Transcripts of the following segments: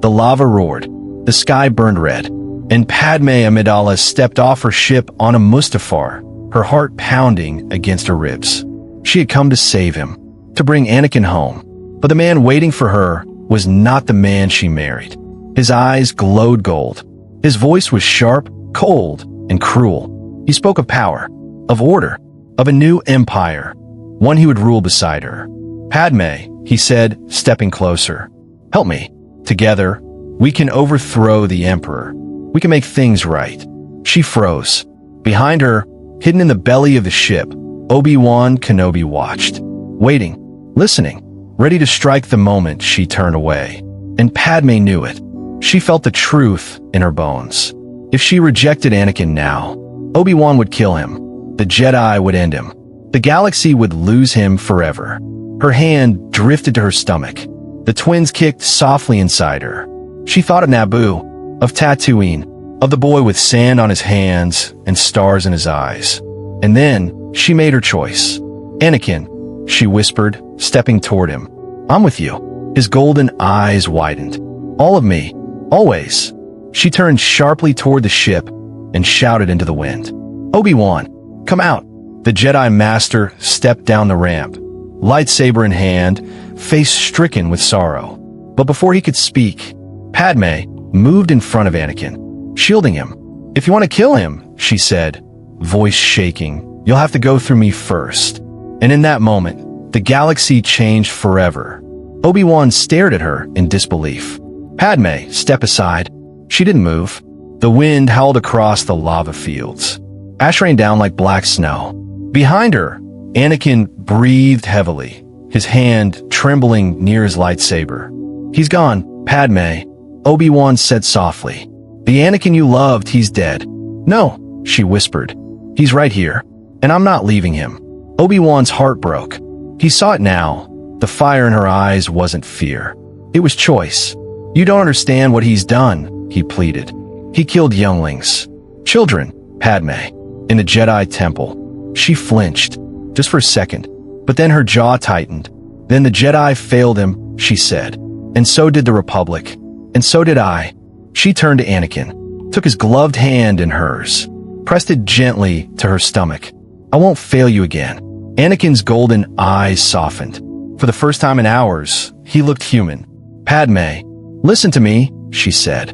The lava roared, the sky burned red, and Padmé Amidala stepped off her ship on a Mustafar, her heart pounding against her ribs. She had come to save him, to bring Anakin home. But the man waiting for her was not the man she married. His eyes glowed gold. His voice was sharp, cold, and cruel. He spoke of power, of order, of a new empire, one he would rule beside her. "Padmé," he said, stepping closer. "Help me. Together, we can overthrow the Emperor. We can make things right." She froze. Behind her, hidden in the belly of the ship, Obi-Wan Kenobi watched, waiting, listening, ready to strike the moment she turned away. And Padmé knew it. She felt the truth in her bones. If she rejected Anakin now, Obi-Wan would kill him. The Jedi would end him. The galaxy would lose him forever. Her hand drifted to her stomach. The twins kicked softly inside her. She thought of Naboo, of Tatooine, of the boy with sand on his hands and stars in his eyes. And then she made her choice. "Anakin," she whispered, stepping toward him. "I'm with you." His golden eyes widened. "All of me. Always." She turned sharply toward the ship and shouted into the wind. "Obi-Wan, come out." The Jedi Master stepped down the ramp, lightsaber in hand, face stricken with sorrow. But before he could speak, Padmé moved in front of Anakin, shielding him. "If you want to kill him," she said, voice shaking, "you'll have to go through me first." And in that moment, the galaxy changed forever. Obi-Wan stared at her in disbelief. "Padmé, step aside." She didn't move. The wind howled across the lava fields. Ash rained down like black snow. Behind her, Anakin breathed heavily, his hand trembling near his lightsaber. "He's gone, Padmé," Obi-Wan said softly. "The Anakin you loved, he's dead." "No," she whispered. "He's right here, and I'm not leaving him." Obi-Wan's heart broke. He saw it now. The fire in her eyes wasn't fear. It was choice. "You don't understand what he's done," he pleaded. "He killed younglings. Children, Padmé, in the Jedi Temple." She flinched, just for a second, but then her jaw tightened. "Then the Jedi failed him," she said. "And so did the Republic. And so did I." She turned to Anakin, took his gloved hand in hers, pressed it gently to her stomach. "I won't fail you again." Anakin's golden eyes softened. For the first time in hours, he looked human. "Padmé, listen to me," she said.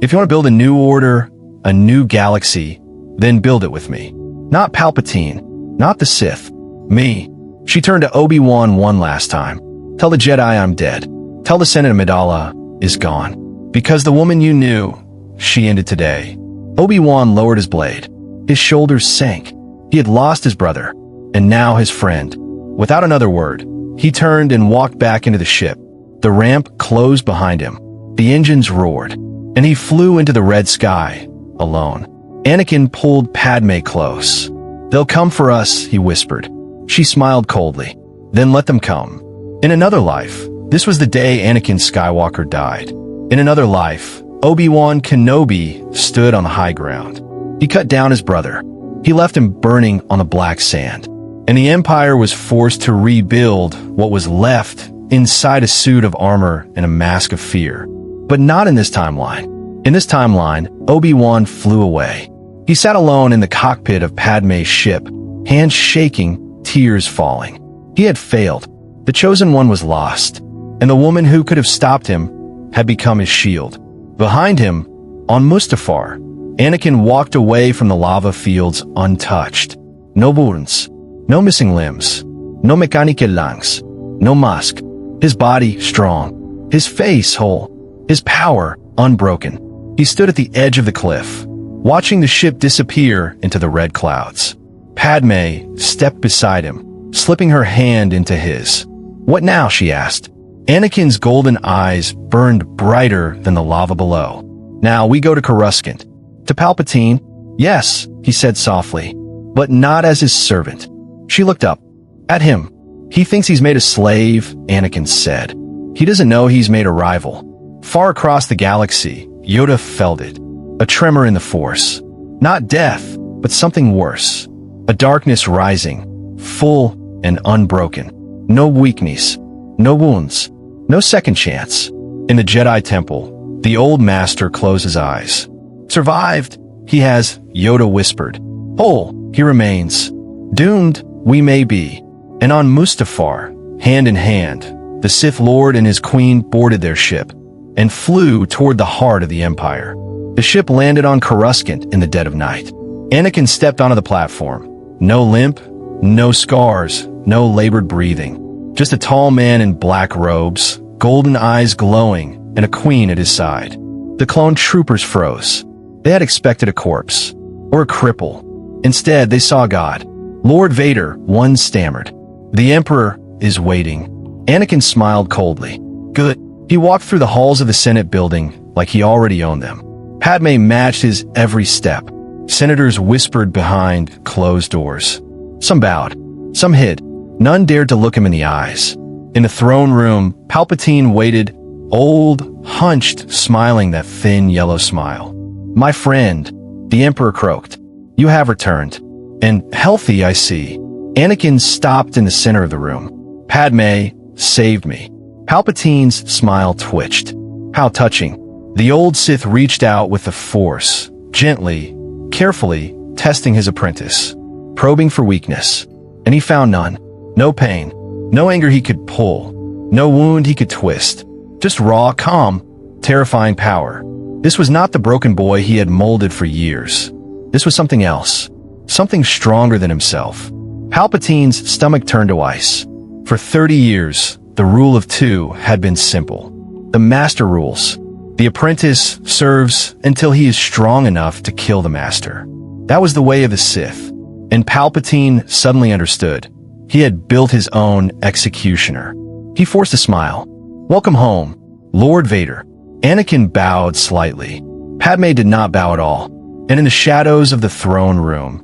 "If you want to build a new order, a new galaxy, then build it with me. Not Palpatine, not the Sith. Me." She turned to Obi-Wan one last time. "Tell the Jedi I'm dead. Tell the Senate Amidala is gone. Because the woman you knew, she ended today." Obi-Wan lowered his blade. His shoulders sank. He had lost his brother, and now his friend. Without another word, he turned and walked back into the ship. The ramp closed behind him. The engines roared, and he flew into the red sky, alone. Anakin pulled Padmé close. "They'll come for us," he whispered. She smiled coldly. "Then let them come." In another life, this was the day Anakin Skywalker died. In another life, Obi-Wan Kenobi stood on the high ground. He cut down his brother. He left him burning on the black sand. And the Empire was forced to rebuild what was left inside a suit of armor and a mask of fear. But not in this timeline. In this timeline, Obi-Wan flew away. He sat alone in the cockpit of Padmé's ship, hands shaking, tears falling. He had failed. The chosen one was lost, and the woman who could have stopped him had become his shield. Behind him, on Mustafar, Anakin walked away from the lava fields untouched. No wounds, no missing limbs, no mechanical lungs, no mask. His body strong, his face whole, his power unbroken. He stood at the edge of the cliff, watching the ship disappear into the red clouds. Padmé stepped beside him, slipping her hand into his. "What now?" she asked. Anakin's golden eyes burned brighter than the lava below. "Now we go to Coruscant." "To Palpatine?" "Yes," he said softly, "but not as his servant." She looked up. "At him. He thinks he's made a slave," Anakin said. "He doesn't know he's made a rival." Far across the galaxy, Yoda felt it. A tremor in the Force. Not death, but something worse. A darkness rising, full and unbroken. No weakness, no wounds, no second chance. In the Jedi Temple, The old master closed his eyes. Survived, he has, Yoda whispered. Whole, he remains. Doomed, we may be. And on Mustafar, hand in hand, the Sith Lord and his queen boarded their ship and flew toward the heart of the Empire. The ship landed on Coruscant in the dead of night. Anakin stepped onto the platform. No limp, no scars, no labored breathing. Just a tall man in black robes, golden eyes glowing, and a queen at his side. The clone troopers froze. They had expected a corpse, or a cripple. Instead, they saw God. Lord Vader, one stammered. The Emperor is waiting. Anakin smiled coldly. Good. He walked through the halls of the Senate building like he already owned them. Padmé matched his every step. Senators whispered behind closed doors. Some bowed. Some hid. None dared to look him in the eyes. In the throne room, Palpatine waited, old, hunched, smiling that thin yellow smile. My friend, the Emperor croaked. You have returned. And healthy, I see. Anakin stopped in the center of the room. Padmé saved me. Palpatine's smile twitched. How touching. The old Sith reached out with the Force, gently, carefully, testing his apprentice, probing for weakness. And he found none. No pain. No anger he could pull. No wound he could twist. Just raw, calm, terrifying power. This was not the broken boy he had molded for years. This was something else. Something stronger than himself. Palpatine's stomach turned to ice. For 30 years, the rule of two had been simple. The master rules. The apprentice serves until he is strong enough to kill the master. That was the way of the Sith. And Palpatine suddenly understood. He had built his own executioner. He forced a smile. Welcome home, Lord Vader. Anakin bowed slightly. Padmé did not bow at all. And in the shadows of the throne room,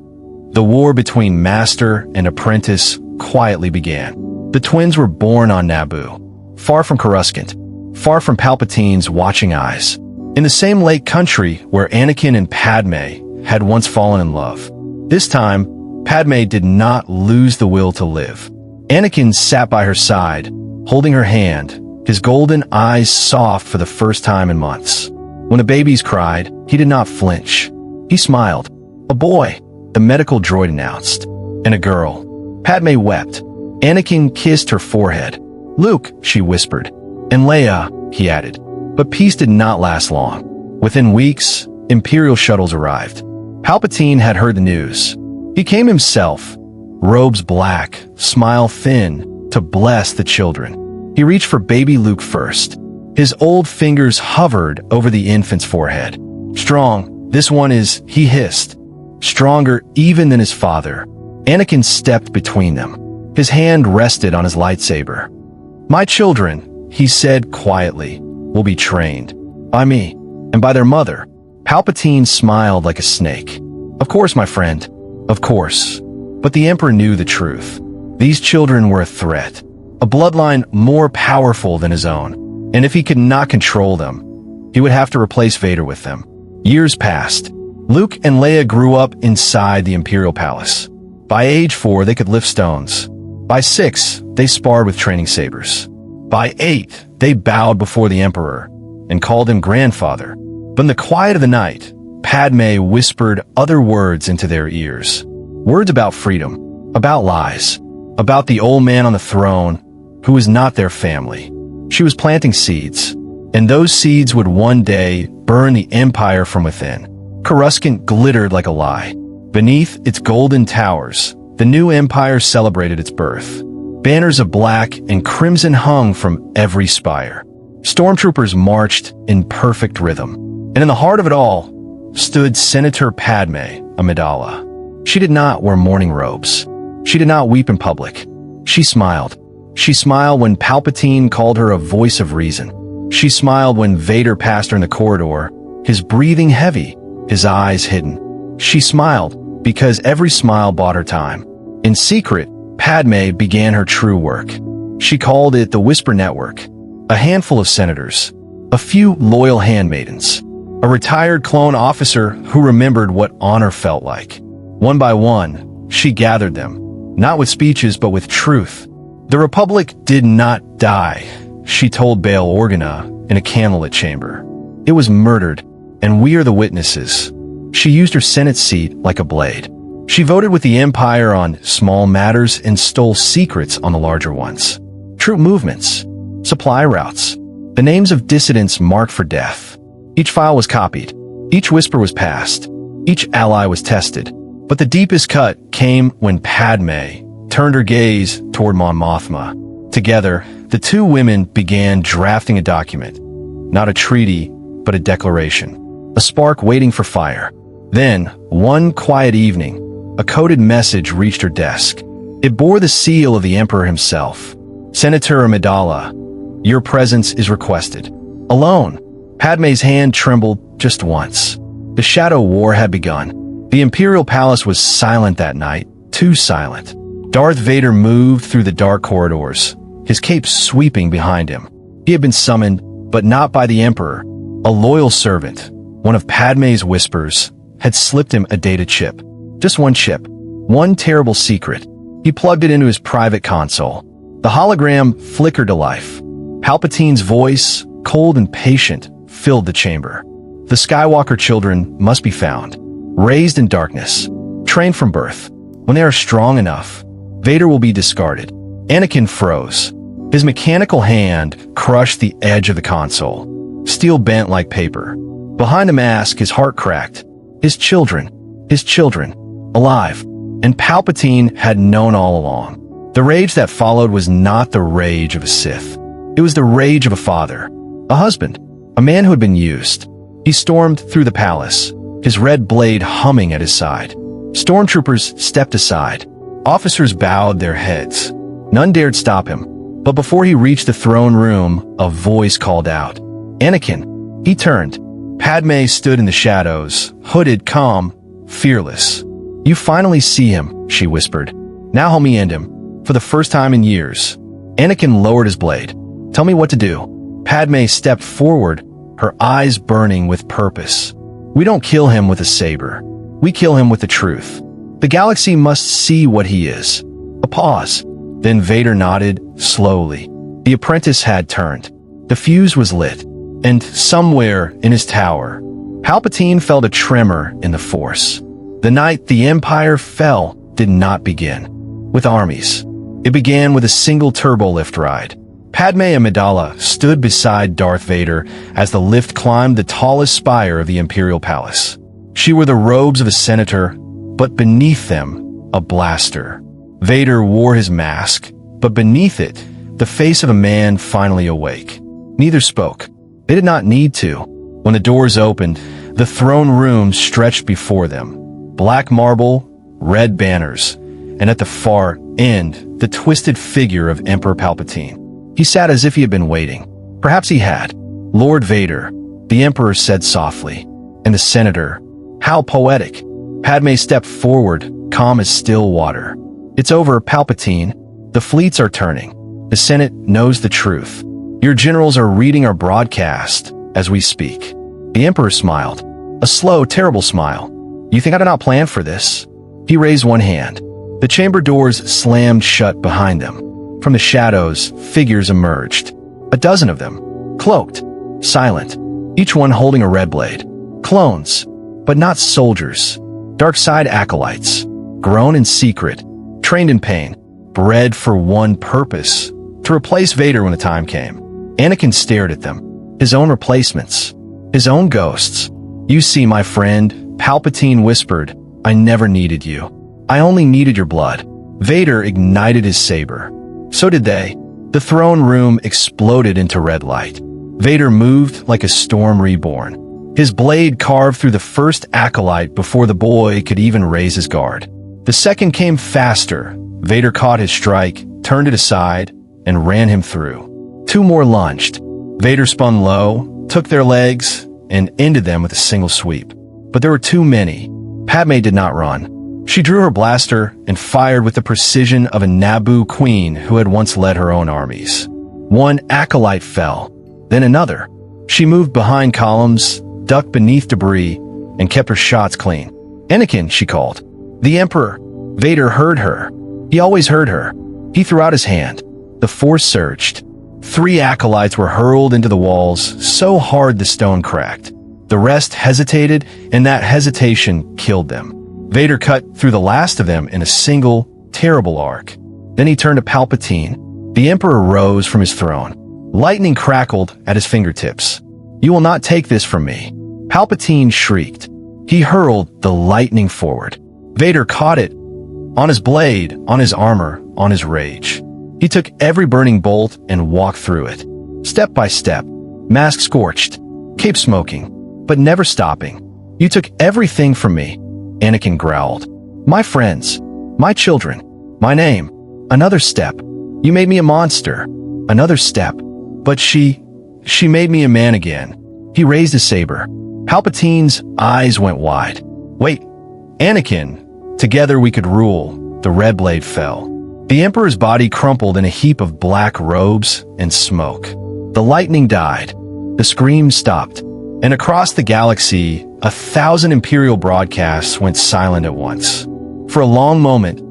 the war between master and apprentice quietly began. The twins were born on Naboo, far from Coruscant, far from Palpatine's watching eyes, in the same lake country where Anakin and Padmé had once fallen in love. This time, Padmé did not lose the will to live. Anakin sat by her side, holding her hand, his golden eyes soft for the first time in months. When the babies cried, he did not flinch. He smiled. A boy, the medical droid announced, and a girl. Padmé wept. Anakin kissed her forehead. Luke, she whispered. And Leia, he added. But peace did not last long. Within weeks, Imperial shuttles arrived. Palpatine had heard the news. He came himself, robes black, smile thin, to bless the children. He reached for baby Luke first. His old fingers hovered over the infant's forehead. Strong, this one is, he hissed. Stronger even than his father. Anakin stepped between them. His hand rested on his lightsaber. My children, he said quietly, will be trained. By me, and by their mother. Palpatine smiled like a snake. Of course, my friend. Of course. But the Emperor knew the truth. These children were a threat. A bloodline more powerful than his own. And if he could not control them, he would have to replace Vader with them. Years passed. Luke and Leia grew up inside the Imperial Palace. By age 4, they could lift stones. By 6, they sparred with training sabers. By 8, they bowed before the Emperor and called him grandfather. But in the quiet of the night, Padmé whispered other words into their ears. Words about freedom, about lies, about the old man on the throne who was not their family. She was planting seeds, and those seeds would one day burn the Empire from within. Coruscant glittered like a lie. Beneath its golden towers, the new Empire celebrated its birth. Banners of black and crimson hung from every spire. Stormtroopers marched in perfect rhythm. And in the heart of it all stood Senator Padmé Amidala. She did not wear mourning robes. She did not weep in public. She smiled. She smiled when Palpatine called her a voice of reason. She smiled when Vader passed her in the corridor, his breathing heavy, his eyes hidden. She smiled because every smile bought her time. In secret, Padmé began her true work. She called it the Whisper Network. A handful of senators, a few loyal handmaidens, a retired clone officer who remembered what honor felt like. One by one, she gathered them, not with speeches but with truth. The Republic did not die, she told Bail Organa in a candlelit chamber. It was murdered, and we are the witnesses. She used her Senate seat like a blade. She voted with the Empire on small matters and stole secrets on the larger ones. Troop movements, supply routes, the names of dissidents marked for death. Each file was copied. Each whisper was passed. Each ally was tested. But the deepest cut came when Padmé turned her gaze toward Mon Mothma. Together, the two women began drafting a document. Not a treaty, but a declaration. A spark waiting for fire. Then, one quiet evening, a coded message reached her desk. It bore the seal of the Emperor himself. Senator Amidala, your presence is requested. Alone, Padmé's hand trembled just once. The Shadow War had begun. The Imperial Palace was silent that night, too silent. Darth Vader moved through the dark corridors, his cape sweeping behind him. He had been summoned, but not by the Emperor. A loyal servant, one of Padmé's whispers, had slipped him a data chip. Just one chip. One terrible secret. He plugged it into his private console. The hologram flickered to life. Palpatine's voice, cold and patient, filled the chamber. The Skywalker children must be found. Raised in darkness. Trained from birth. When they are strong enough, Vader will be discarded. Anakin froze. His mechanical hand crushed the edge of the console. Steel bent like paper. Behind the mask, his heart cracked. His children, alive. And Palpatine had known all along. The rage that followed was not the rage of a Sith. It was the rage of a father, a husband, a man who had been used. He stormed through the palace, his red blade humming at his side. Stormtroopers stepped aside. Officers bowed their heads. None dared stop him. But before he reached the throne room, a voice called out. Anakin. He turned. Padmé stood in the shadows, hooded, calm, fearless. You finally see him, she whispered. Now help me end him. For the first time in years. Anakin lowered his blade. Tell me what to do. Padmé stepped forward, her eyes burning with purpose. We don't kill him with a saber. We kill him with the truth. The galaxy must see what he is. A pause. Then Vader nodded, slowly. The apprentice had turned. The fuse was lit. And somewhere in his tower, Palpatine felt a tremor in the Force. The night the Empire fell did not begin with armies. It began with a single turbolift ride. Padmé Amidala stood beside Darth Vader as the lift climbed the tallest spire of the Imperial Palace. She wore the robes of a senator, but beneath them, a blaster. Vader wore his mask, but beneath it, the face of a man finally awake. Neither spoke. They did not need to. When the doors opened, the throne room stretched before them. Black marble, red banners, and at the far end, the twisted figure of Emperor Palpatine. He sat as if he had been waiting. Perhaps he had. Lord Vader, the Emperor said softly. And the senator, how poetic. Padmé stepped forward, calm as still water. It's over, Palpatine. The fleets are turning. The Senate knows the truth. Your generals are reading our broadcast as we speak. The Emperor smiled. A slow, terrible smile. You think I did not plan for this? He raised one hand. The chamber doors slammed shut behind them. From the shadows, figures emerged. A dozen of them. Cloaked. Silent. Each one holding a red blade. Clones. But not soldiers. Dark side acolytes. Grown in secret. Trained in pain. Bred for one purpose. To replace Vader when the time came. Anakin stared at them. His own replacements. His own ghosts. You see, my friend, Palpatine whispered, I never needed you. I only needed your blood. Vader ignited his saber. So did they. The throne room exploded into red light. Vader moved like a storm reborn. His blade carved through the first acolyte before the boy could even raise his guard. The second came faster. Vader caught his strike, turned it aside, and ran him through. Two more lunged. Vader spun low, took their legs, and ended them with a single sweep. But there were too many. Padmé did not run. She drew her blaster and fired with the precision of a Naboo queen who had once led her own armies. One acolyte fell, then another. She moved behind columns, ducked beneath debris, and kept her shots clean. Anakin, she called. The Emperor. Vader heard her. He always heard her. He threw out his hand. The Force surged. 3 acolytes were hurled into the walls so hard the stone cracked. The rest hesitated, and that hesitation killed them. Vader cut through the last of them in a single, terrible arc. Then he turned to Palpatine. The Emperor rose from his throne. Lightning crackled at his fingertips. "You will not take this from me." Palpatine shrieked. He hurled the lightning forward. Vader caught it, on his blade, on his armor, on his rage. He took every burning bolt and walked through it. Step by step, mask scorched, cape smoking, but never stopping. "You took everything from me," Anakin growled. "My friends, my children, my name. Another step. You made me a monster. Another step. But she made me a man again." He raised his saber. Palpatine's eyes went wide. "Wait, Anakin, together we could rule." The red blade fell. The Emperor's body crumpled in a heap of black robes and smoke. The lightning died. The screams stopped. And across the galaxy, 1,000 Imperial broadcasts went silent at once. For a long moment,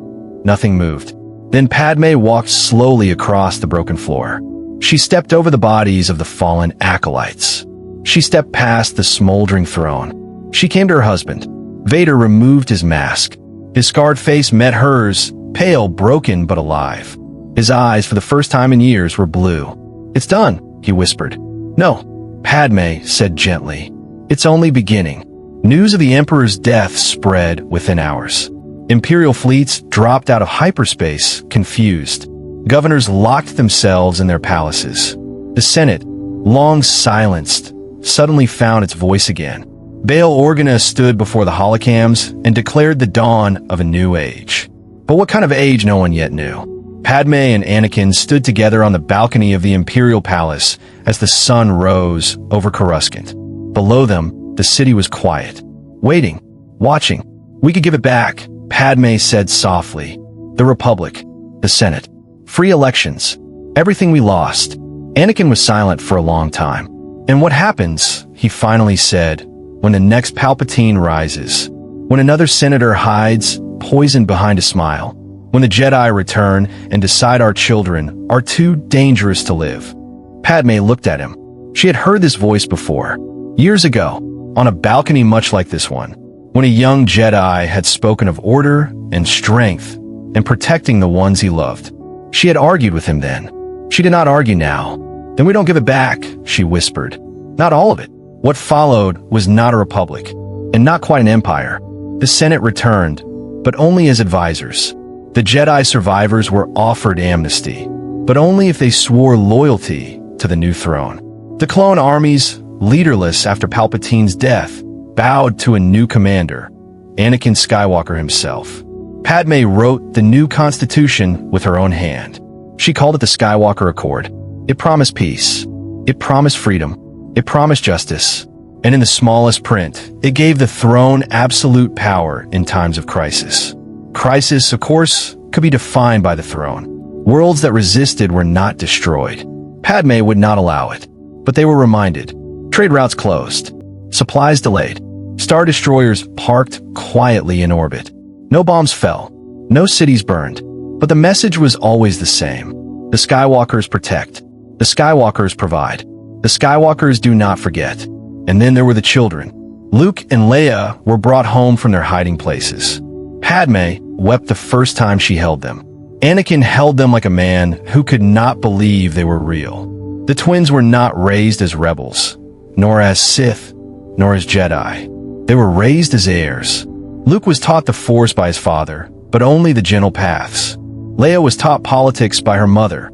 nothing moved. Then Padmé walked slowly across the broken floor. She stepped over the bodies of the fallen acolytes. She stepped past the smoldering throne. She came to her husband. Vader removed his mask. His scarred face met hers, pale, broken, but alive. His eyes, for the first time in years, were blue. "It's done," he whispered. "No," Padmé said gently. "It's only beginning." News of the Emperor's death spread within hours. Imperial fleets dropped out of hyperspace, confused. Governors locked themselves in their palaces. The Senate, long silenced, suddenly found its voice again. Bail Organa stood before the holocams and declared the dawn of a new age. But what kind of age no one yet knew. Padmé and Anakin stood together on the balcony of the Imperial Palace as the sun rose over Coruscant. Below them, the city was quiet, waiting, watching. "We could give it back," Padmé said softly. "The Republic, the Senate, free elections, everything we lost." Anakin was silent for a long time. "And what happens," he finally said, "when the next Palpatine rises? When another senator hides, poisoned behind a smile? When the Jedi return and decide our children are too dangerous to live?" Padmé looked at him. She had heard this voice before, years ago, on a balcony much like this one, when a young Jedi had spoken of order and strength and protecting the ones he loved. She had argued with him then. She did not argue now. "Then we don't give it back," she whispered. "Not all of it." What followed was not a republic, and not quite an empire. The Senate returned, but only as advisors. The Jedi survivors were offered amnesty, but only if they swore loyalty to the new throne. The clone armies, leaderless after Palpatine's death, bowed to a new commander, Anakin Skywalker himself. Padmé wrote the new constitution with her own hand. She called it the Skywalker Accord. It promised peace. It promised freedom. It promised justice. And in the smallest print, it gave the throne absolute power in times of crisis. Crisis, of course, could be defined by the throne. Worlds that resisted were not destroyed. Padmé would not allow it. But they were reminded. Trade routes closed. Supplies delayed. Star destroyers parked quietly in orbit. No bombs fell. No cities burned. But the message was always the same. The Skywalkers protect. The Skywalkers provide. The Skywalkers do not forget. And then there were the children. Luke and Leia were brought home from their hiding places. Padmé wept the first time she held them. Anakin held them like a man who could not believe they were real. The twins were not raised as rebels, nor as Sith, nor as Jedi. They were raised as heirs. Luke was taught the Force by his father, but only the gentle paths. Leia was taught politics by her mother,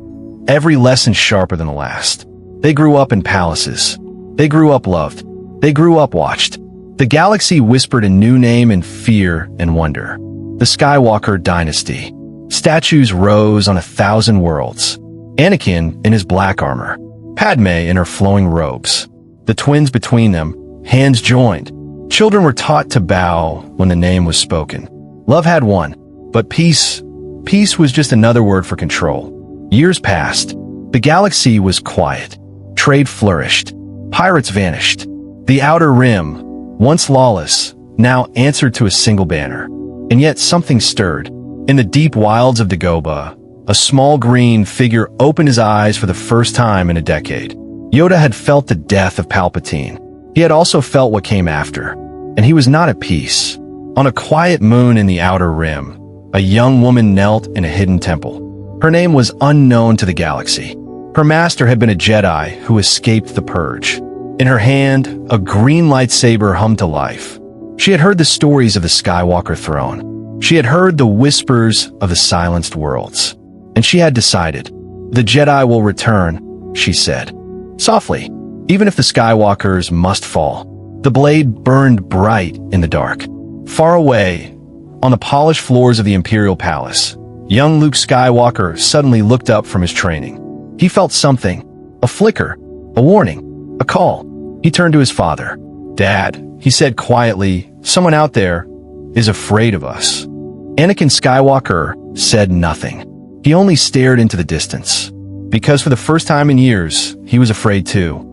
every lesson sharper than the last. They grew up in palaces. They grew up loved. They grew up watched. The galaxy whispered a new name in fear and wonder. The Skywalker dynasty. Statues rose on 1,000 worlds. Anakin in his black armor. Padmé in her flowing robes. The twins between them, hands joined. Children were taught to bow when the name was spoken. Love had won, but peace was just another word for control. Years passed. The galaxy was quiet. Trade flourished. Pirates vanished. The Outer Rim, once lawless, now answered to a single banner. And yet something stirred. In the deep wilds of Dagobah, A small green figure opened his eyes for the first time in a decade. Yoda had felt the death of Palpatine. He had also felt what came after, and he was not at peace. On a quiet moon in the Outer Rim, a young woman knelt in a hidden temple. Her name was unknown to the galaxy. Her master had been a Jedi who escaped the Purge. In her hand, a green lightsaber hummed to life. She had heard the stories of the Skywalker throne. She had heard the whispers of the silenced worlds. And she had decided, the Jedi will return, she said. Softly, even if the Skywalkers must fall. The blade burned bright in the dark. Far away, on the polished floors of the Imperial Palace, young Luke Skywalker suddenly looked up from his training. He felt something, a flicker, a warning, a call. He turned to his father. "Dad," he said quietly, "someone out there is afraid of us." Anakin Skywalker said nothing. He only stared into the distance, because for the first time in years, he was afraid too.